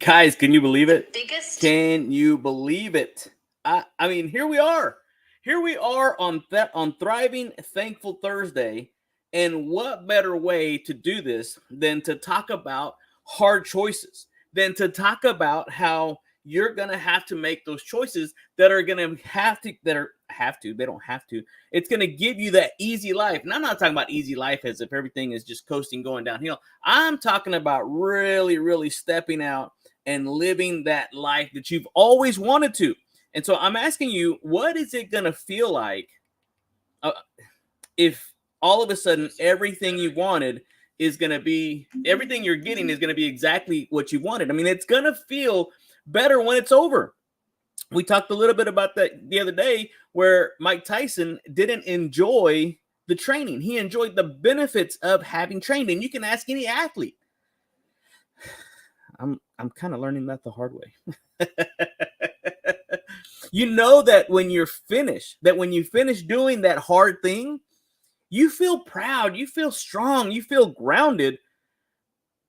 Guys, can you believe it? Biggest. Can you believe it? I mean, here we are. Here we are on Thriving Thankful Thursday. And what better way to do this than to talk about hard choices, than to talk about how you're going to have to make those choices that are going to they don't have to. It's going to give you that easy life. And I'm not talking about easy life as if everything is just coasting going downhill. I'm talking about really, really stepping out and living that life that you've always wanted to. And so I'm asking you, what is it going to feel like if all of a sudden everything you wanted is going to be, everything you're getting is going to be exactly what you wanted? I mean, it's going to feel better when it's over. We talked a little bit about that the other day where Mike Tyson didn't enjoy the training. He enjoyed the benefits of having trained. And you can ask any athlete. I'm kind of learning that the hard way. You know that when you're finished, that when you finish doing that hard thing, you feel proud, you feel strong, you feel grounded.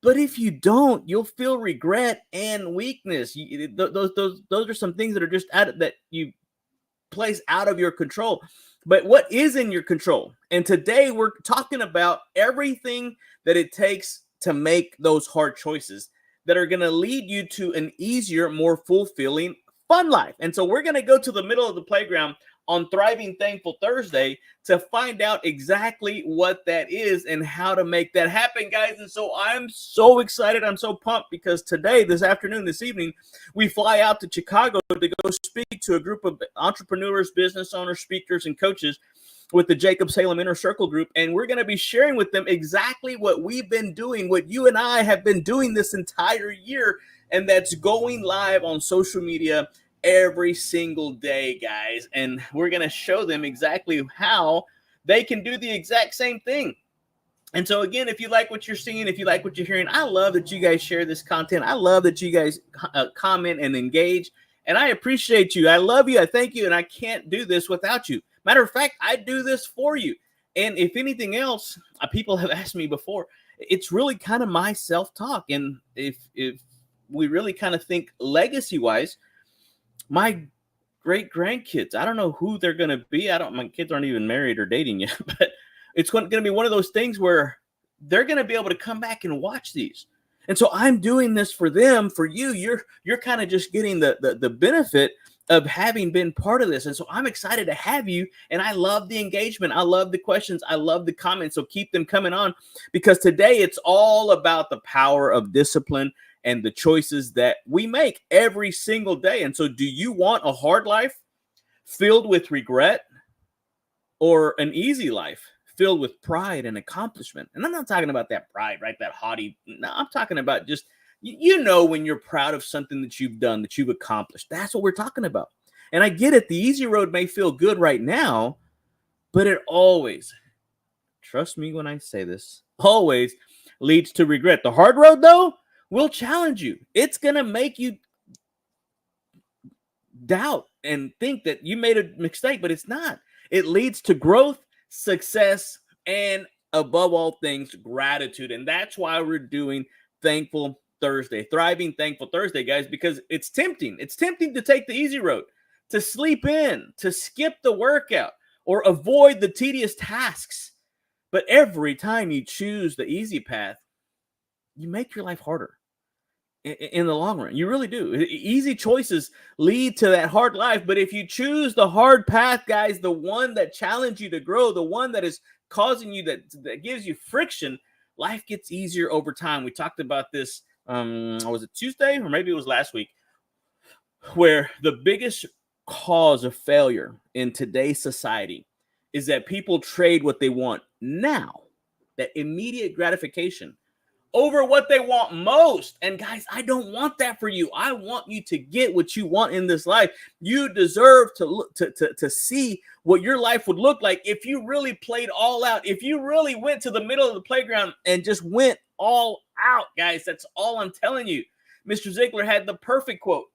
But if you don't, you'll feel regret and weakness. Those are some things that are just that you place out of your control. But what is in your control? And today we're talking about everything that it takes to make those hard choices that are going to lead you to an easier, more fulfilling, fun life. And so we're going to go to the middle of the playground on Thriving Thankful Thursday to find out exactly what that is and how to make that happen, guys. And so I'm so excited. I'm so pumped because today, this afternoon, this evening, we fly out to Chicago to go speak to a group of entrepreneurs, business owners, speakers, and coaches with the Jacob Salem Inner Circle group. And we're going to be sharing with them exactly what we've been doing, what you and I have been doing this entire year. And that's going live on social media every single day, guys. And we're going to show them exactly how they can do the exact same thing. And so again, if you like what you're seeing, if you like what you're hearing, I love that you guys share this content. I love that you guys comment and engage. And I appreciate you. I love you. I thank you. And I can't do this without you. Matter of fact, I do this for you. And if anything else, people have asked me before, it's really kind of my self-talk. And if we really kind of think legacy-wise, my great grandkids, I don't know who they're going to be. My kids aren't even married or dating yet, but it's going to be one of those things where they're going to be able to come back and watch these. And so I'm doing this for them, for you. You're kind of just getting the benefit of having been part of this. And so I'm excited to have you. And I love the engagement. I love the questions. I love the comments. So keep them coming on, because today it's all about the power of discipline and the choices that we make every single day. And so do you want a hard life filled with regret, or an easy life filled with pride and accomplishment? And I'm not talking about that pride, right? That haughty. No, I'm talking about just, when you're proud of something that you've done, that you've accomplished. That's what we're talking about. And I get it. The easy road may feel good right now, but it always, trust me when I say this, always leads to regret. The hard road, though, will challenge you. It's going to make you doubt and think that you made a mistake, but it's not. It leads to growth, success, and above all things, gratitude. And that's why we're doing Thankful Thursday, Thriving Thankful Thursday, guys, because it's tempting. It's tempting to take the easy road, to sleep in, to skip the workout, or avoid the tedious tasks. But every time you choose the easy path, you make your life harder in the long run. You really do. Easy choices lead to that hard life. But if you choose the hard path, guys, the one that challenges you to grow, the one that is causing you, that gives you friction, life gets easier over time. We talked about this, was it Tuesday, or maybe it was last week, where the biggest cause of failure in today's society is that people trade what they want now, that immediate gratification, over what they want most. And guys, I don't want that for you. I want you to get what you want in this life. You deserve to look to see what your life would look like if you really played all out. If you really went to the middle of the playground and just went all out, guys. That's all I'm telling you. Mr. Ziglar had the perfect quote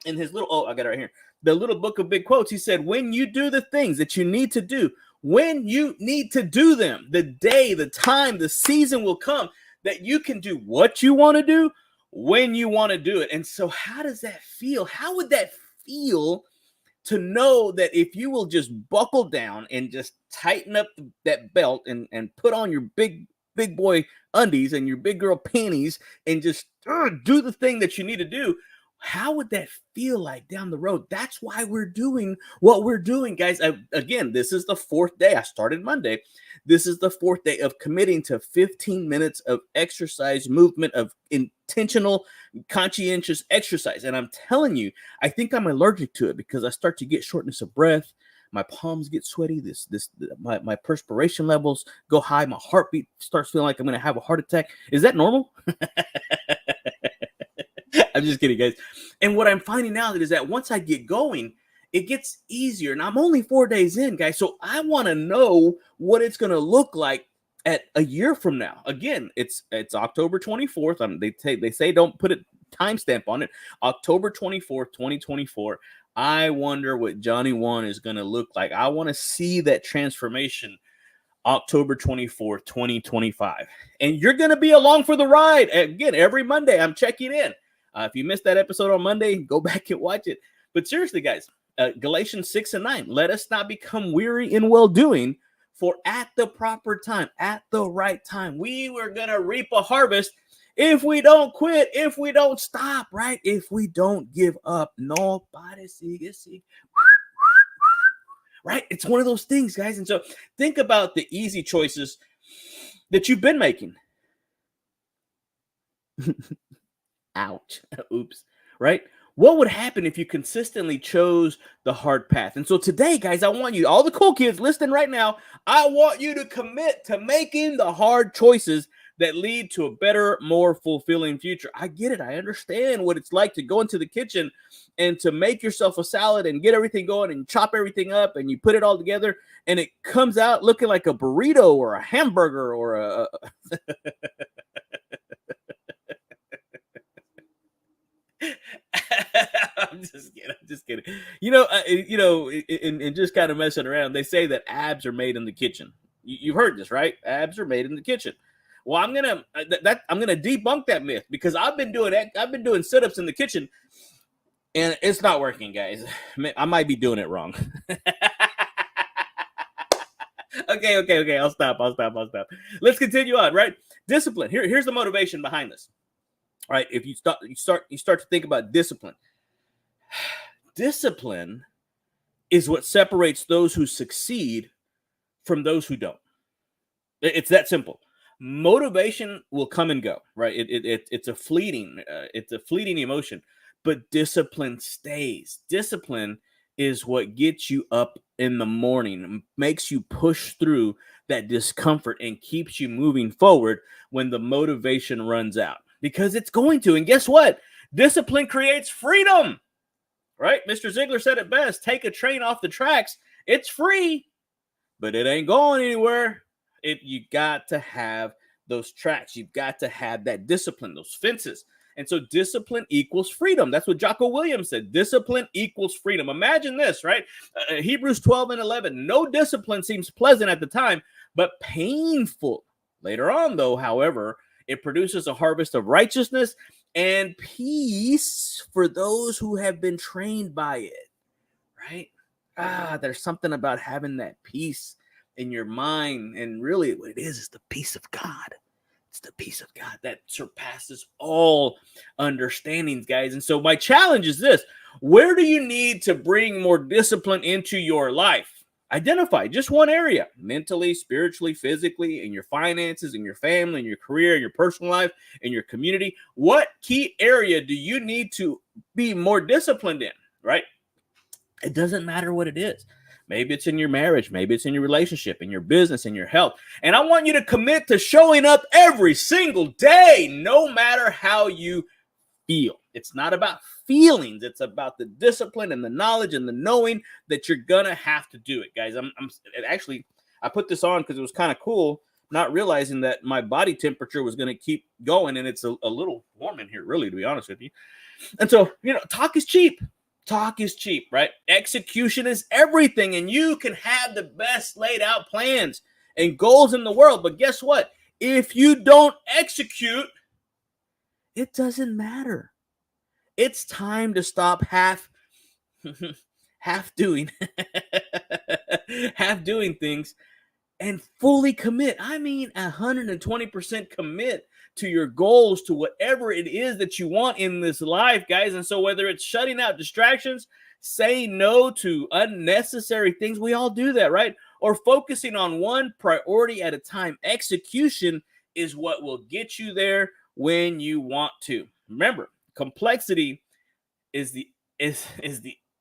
in his I got it right here, the little book of big quotes. He said, when you do the things that you need to do, when you need to do them, the day, the time, the season will come that you can do what you want to do when you want to do it. And so how does that feel? How would that feel to know that if you will just buckle down and just tighten up that belt and put on your big boy undies and your big girl panties and just do the thing that you need to do, how would that feel like down the road? That's why we're doing what we're doing, guys. Again, this is the 4th day. I started Monday. This is the 4th day of committing to 15 minutes of exercise, movement, of intentional, conscientious exercise. And I'm telling you, I think I'm allergic to it because I start to get shortness of breath. My palms get sweaty. My perspiration levels go high. My heartbeat starts feeling like I'm going to have a heart attack. Is that normal? I'm just kidding, guys. And what I'm finding out is that once I get going, it gets easier. And I'm only 4 days in, guys. So I want to know what it's going to look like at a year from now. Again, it's October 24th. They say don't put a timestamp on it. October 24th, 2024. I wonder what Johnny One is going to look like. I want to see that transformation October 24th, 2025. And you're going to be along for the ride. Again, every Monday, I'm checking in. If you missed that episode on Monday, go back and watch it. But seriously, guys, Galatians 6:9, let us not become weary in well-doing, for at the proper time, at the right time, we were going to reap a harvest if we don't quit, if we don't stop, right? If we don't give up. Nobody see. Right? It's one of those things, guys. And so think about the easy choices that you've been making. Ouch. Oops. Right? What would happen if you consistently chose the hard path? And so today, guys, I want you, all the cool kids listening right now, I want you to commit to making the hard choices that lead to a better, more fulfilling future. I get it. I understand what it's like to go into the kitchen and to make yourself a salad and get everything going and chop everything up and you put it all together and it comes out looking like a burrito or a hamburger or a I'm just kidding. And just kind of messing around. They say that abs are made in the kitchen. You've heard this, right? Abs are made in the kitchen. Well, I'm gonna debunk that myth because I've been doing sit-ups in the kitchen, and it's not working, guys. I might be doing it wrong. Okay. I'll stop. Let's continue on. Right? Discipline. Here's the motivation behind this. All right, if you start to think about discipline. Discipline is what separates those who succeed from those who don't. It's that simple. Motivation will come and go, right? It's a fleeting emotion, but discipline stays. Discipline is what gets you up in the morning, makes you push through that discomfort and keeps you moving forward when the motivation runs out. Because it's going to. And guess what? Discipline creates freedom, right? Mr. Ziglar said it best. Take a train off the tracks. It's free, but it ain't going anywhere. You got to have those tracks. You've got to have that discipline, those fences. And so discipline equals freedom. That's what Jocko Williams said. Discipline equals freedom. Imagine this, right? Hebrews 12:11. No discipline seems pleasant at the time, but painful. Later on, though, however, it produces a harvest of righteousness and peace for those who have been trained by it, right? There's something about having that peace in your mind. And really what it is the peace of God. It's the peace of God that surpasses all understandings, guys. And so my challenge is this. Where do you need to bring more discipline into your life? Identify just one area, mentally, spiritually, physically, in your finances, in your family, in your career, in your personal life, in your community. What key area do you need to be more disciplined in, right? It doesn't matter what it is. Maybe it's in your marriage. Maybe it's in your relationship, in your business, in your health. And I want you to commit to showing up every single day, no matter how you feel. It's not about feelings. It's about the discipline and the knowledge and the knowing that you're going to have to do it, guys. I put this on because it was kind of cool, not realizing that my body temperature was going to keep going. And it's a little warm in here, really, to be honest with you. And so, talk is cheap. Talk is cheap, right? Execution is everything. And you can have the best laid out plans and goals in the world. But guess what? If you don't execute, It doesn't matter. It's time to stop half doing half doing things and fully commit. I mean, 120% commit to your goals, to whatever it is that you want in this life, guys. And so whether it's shutting out distractions, saying no to unnecessary things, we all do that, right? Or focusing on one priority at a time. Execution is what will get you there when you want to. Remember, complexity is the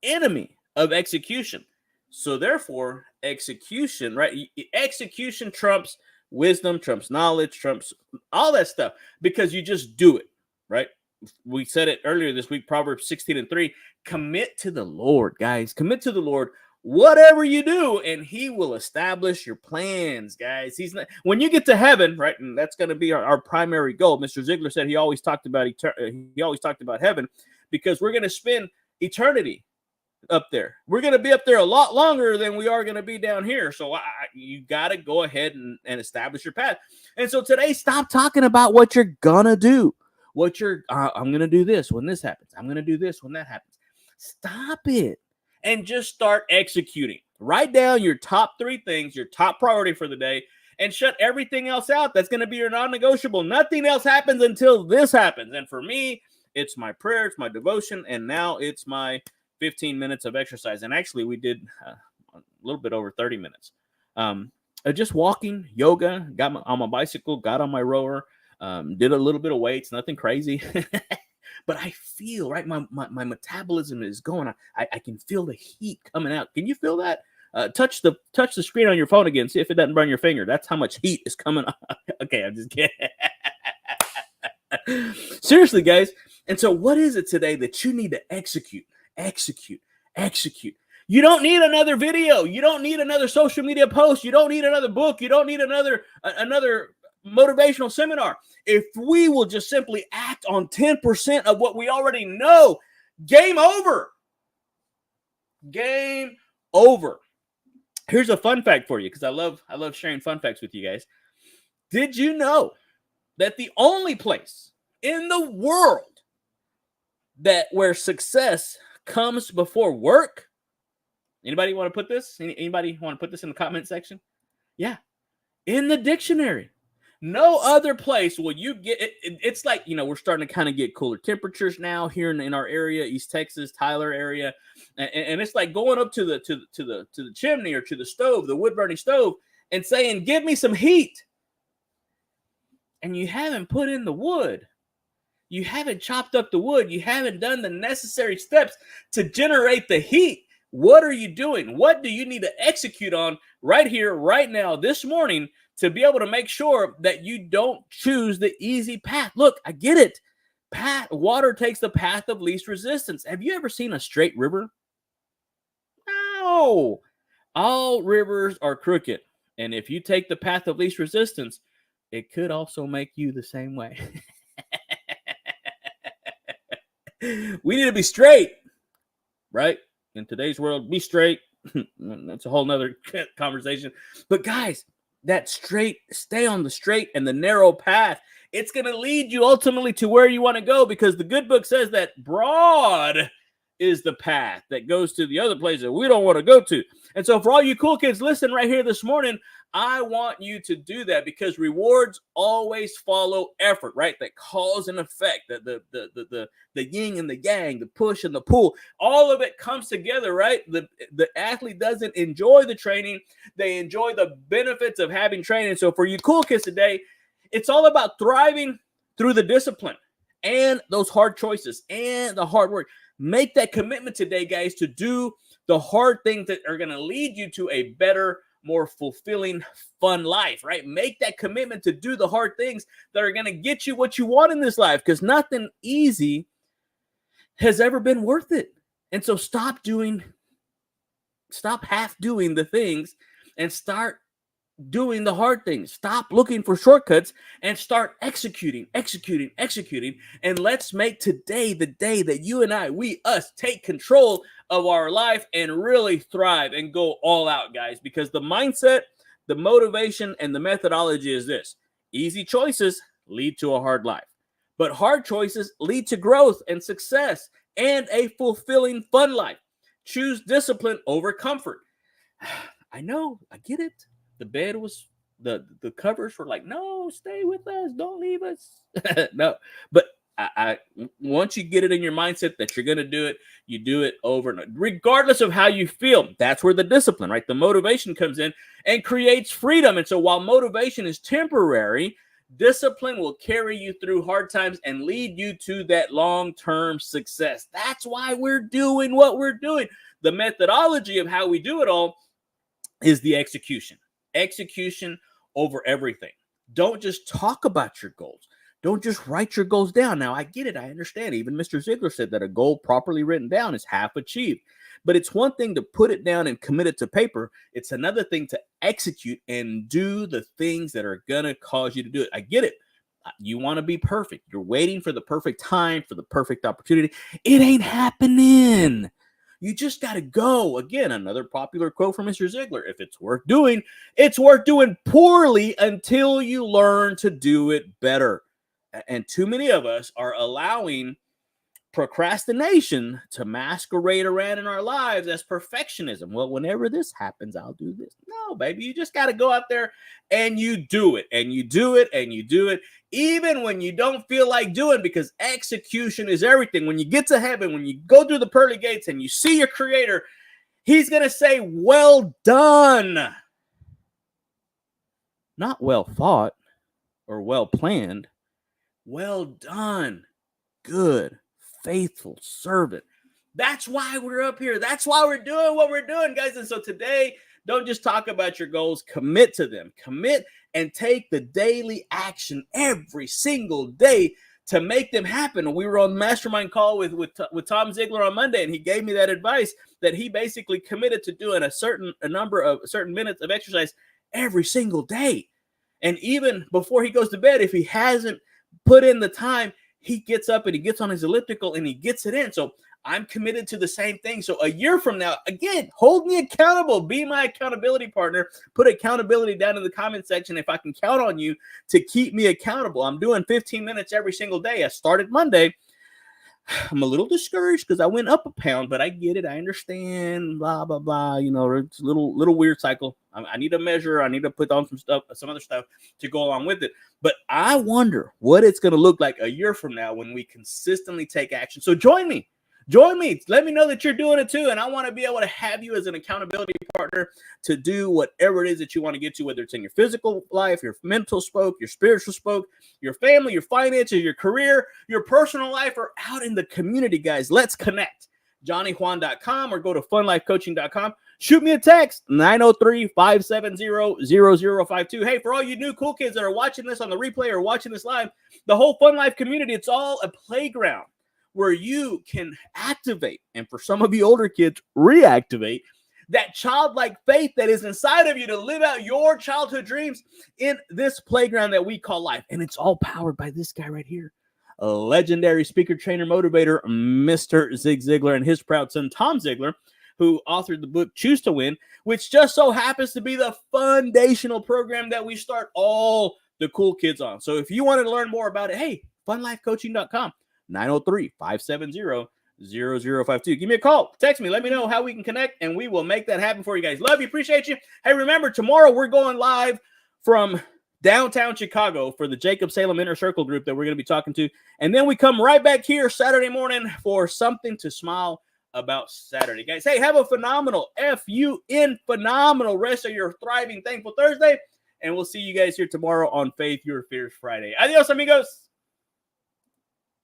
enemy of execution. So therefore, execution, right? Execution trumps wisdom, trumps knowledge, trumps all that stuff, because you just do it, right? We said it earlier this week, Proverbs 16:3. Commit to the Lord, guys. Commit to the Lord whatever you do, and he will establish your plans, guys. He's not, when you get to heaven, right? And that's going to be our primary goal. Mr. Ziglar said he always talked about heaven, because we're going to spend eternity up there. We're going to be up there a lot longer than we are going to be down here. So you got to go ahead and establish your path. And so today, stop talking about what you're going to do. I'm going to do this when this happens. I'm going to do this when that happens. Stop it and just start executing. Write down your top 3 things, your top priority for the day, and shut everything else out. That's going to be your non-negotiable. Nothing else happens until this happens. And for me, it's my prayer, it's my devotion, and now it's my 15 minutes of exercise. And actually, we did a little bit over 30 minutes. Just walking, yoga, got on my bicycle, got on my rower, did a little bit of weights, nothing crazy. But I feel, right, my metabolism is going. I can feel the heat coming out. Can you feel that? Touch the screen on your phone again. See if it doesn't burn your finger. That's how much heat is coming out. Okay, I'm just kidding. Seriously, guys. And so what is it today that you need to execute? Execute. You don't need another video. You don't need another social media post. You don't need another book. You don't need another motivational seminar. If we will just simply act on 10% of what we already know, game over. Game over. Here's a fun fact for you, because I love sharing fun facts with you guys. Did you know that the only place in the world where success comes before work? Anybody want to put this? Anybody want to put this in the comment section? Yeah, in the dictionary. No other place will you get it. It's like, we're starting to kind of get cooler temperatures now here in our area, East Texas, Tyler area, and it's like going up to the chimney or to the stove, the wood burning stove, and saying, "Give me some heat." And you haven't put in the wood. You haven't chopped up the wood. You haven't done the necessary steps to generate the heat. What are you doing? What do you need to execute on right here, right now, this morning, to be able to make sure that you don't choose the easy path? Look, I get it. Water takes the path of least resistance. Have you ever seen a straight river? No. All rivers are crooked. And if you take the path of least resistance, it could also make you the same way. We need to be straight, right? In today's world, be straight. That's a whole nother conversation. But guys, stay on the straight and the narrow path. It's going to lead you ultimately to where you want to go, because the good book says that broad is the path that goes to the other place that we don't want to go to. And so for all you cool kids listening right here this morning, I want you to do that, because rewards always follow effort, right? That cause and effect, the yin and the yang, the push and the pull, all of it comes together, right? The athlete doesn't enjoy the training. They enjoy the benefits of having training. So for you cool kids today, it's all about thriving through the discipline and those hard choices and the hard work. Make that commitment today, guys, to do the hard things that are going to lead you to a better, more fulfilling, fun life, right? Make that commitment to do the hard things that are going to get you what you want in this life, because nothing easy has ever been worth it. And so stop half doing the things and start doing the hard things. Stop looking for shortcuts and start executing. And let's make today the day that you and us take control of our life and really thrive and go all out, guys, because the mindset, the motivation, and the methodology is this: easy choices lead to a hard life. But hard choices lead to growth and success and a fulfilling, fun life. Choose discipline over comfort. I know, I get it. The bed was the covers were like, no, stay with us, don't leave us. No, but I once you get it in your mindset that you're gonna do it, you do it over and over, regardless of how you feel. That's where the discipline, right? The motivation comes in and creates freedom. And so while motivation is temporary, discipline will carry you through hard times and lead you to that long-term success. That's why we're doing what we're doing. The methodology of how we do it all is the execution. Execution over everything. Don't just talk about your goals. Don't just write your goals down. Now, I get it. I understand. Even Mr. Ziglar said that a goal properly written down is half achieved. But it's one thing to put it down and commit it to paper. It's another thing to execute and do the things that are going to cause you to do it. I get it. You want to be perfect. You're waiting for the perfect time, for the perfect opportunity. It ain't happening. You just got to go. Again, another popular quote from Mr. Ziglar. If it's worth doing, it's worth doing poorly until you learn to do it better. And too many of us are allowing procrastination to masquerade around in our lives as perfectionism. Well, whenever this happens, I'll do this. No, baby, you just got to go out there and you do it, and you do it, and you do it, even when you don't feel like doing, because execution is everything. When you get to heaven, when you go through the pearly gates and you see your Creator, He's going to say, well done. Not well thought or well planned. Well done, good, faithful servant. That's why we're up here. That's why we're doing what we're doing, guys. And so today, don't just talk about your goals. Commit to them. Commit and take the daily action every single day to make them happen. We were on mastermind call with Tom Ziglar on Monday, and he gave me that advice that he basically committed to doing a certain minutes of exercise every single day. And even before he goes to bed, if he hasn't put in the time, he gets up and he gets on his elliptical and he gets it in. So I'm committed to the same thing. So a year from now, again, hold me accountable. Be my accountability partner. Put accountability down in the comment section if I can count on you to keep me accountable. I'm doing 15 minutes every single day. I started Monday. I'm a little discouraged because I went up a pound, but I get it. I understand, blah, blah, blah. You know, it's a little weird cycle. I need a measure. I need to put on some other stuff to go along with it. But I wonder what it's going to look like a year from now when we consistently take action. So join me. Join me. Let me know that you're doing it too. And I want to be able to have you as an accountability partner to do whatever it is that you want to get to, whether it's in your physical life, your mental spoke, your spiritual spoke, your family, your finances, your career, your personal life, or out in the community, guys. Let's connect. JohnnyJuan.com or go to funlifecoaching.com. Shoot me a text, 903-570-0052. Hey, for all you new cool kids that are watching this on the replay or watching this live, the whole Fun Life community, it's all a playground where you can activate, and for some of you older kids, reactivate that childlike faith that is inside of you to live out your childhood dreams in this playground that we call life. And it's all powered by this guy right here, a legendary speaker, trainer, motivator, Mr. Zig Ziglar, and his proud son, Tom Ziglar, who authored the book Choose to Win, which just so happens to be the foundational program that we start all the cool kids on. So if you want to learn more about it, hey, funlifecoaching.com. 903-570-0052. Give me a call. Text me. Let me know how we can connect, and we will make that happen for you guys. Love you. Appreciate you. Hey, remember, tomorrow we're going live from downtown Chicago for the Jacob Salem Inner Circle group that we're going to be talking to. And then we come right back here Saturday morning for something to smile about Saturday. Guys, hey, have a phenomenal, phenomenal rest of your thriving, thankful Thursday. And we'll see you guys here tomorrow on Faith Your Fears Friday. Adios, amigos.